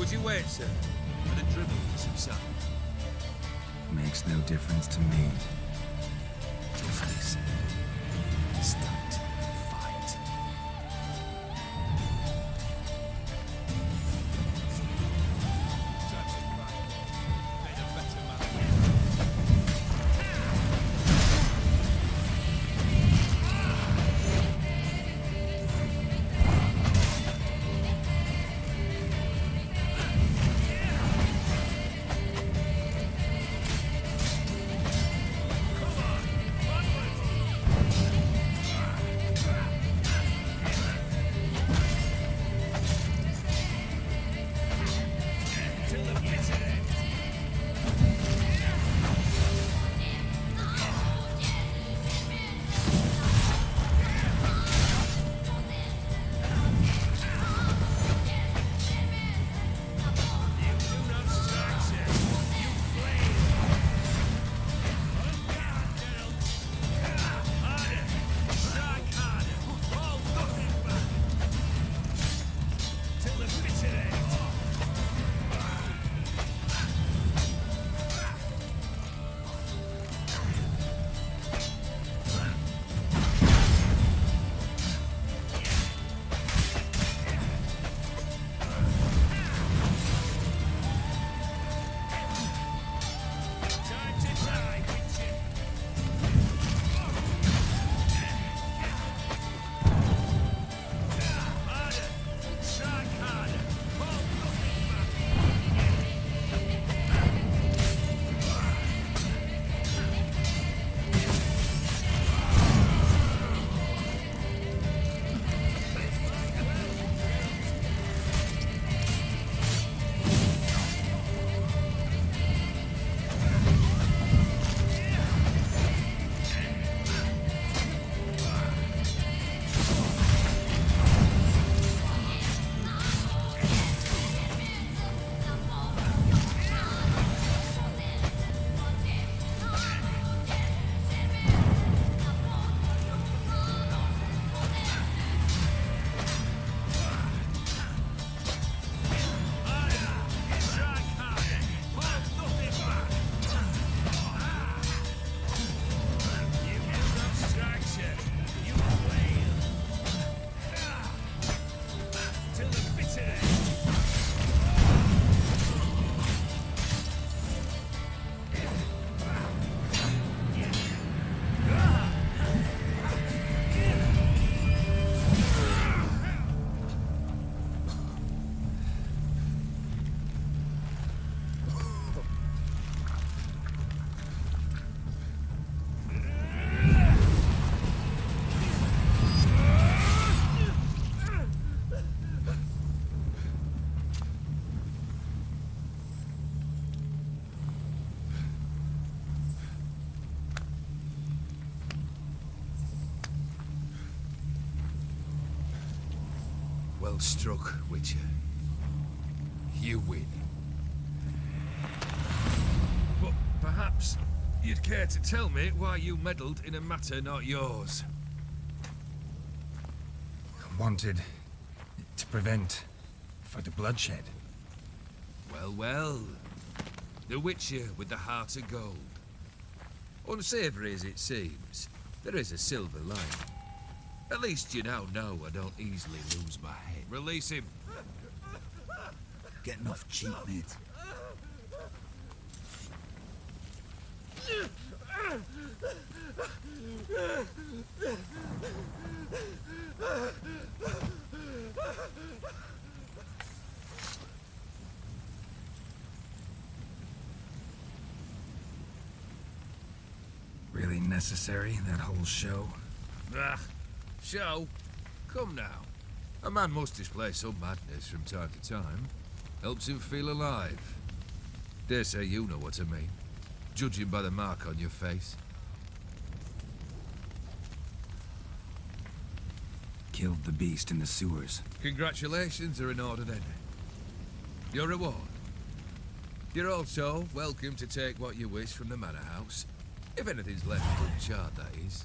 Would you wait, sir? For the dribble to subside? Makes no difference to me. Just listen. Start. Fight. Time to fight. Made a better man. Well struck, Witcher. You win. But perhaps you'd care to tell me why you meddled in a matter not yours. Wanted to prevent further bloodshed. Well, well. The Witcher with the heart of gold. Unsavoury as it seems, there is a silver lining. At least you now know I don't easily lose my head. Release him. Getting off cheap, mate. Really necessary, that whole show? Ah, show? Come now. A man must display some madness from time to time. Helps him feel alive. Dare say you know what I mean, judging by the mark on your face. Killed the beast in the sewers. Congratulations are in order then. Your reward. You're also welcome to take what you wish from the manor house. If anything's left uncharted, that is.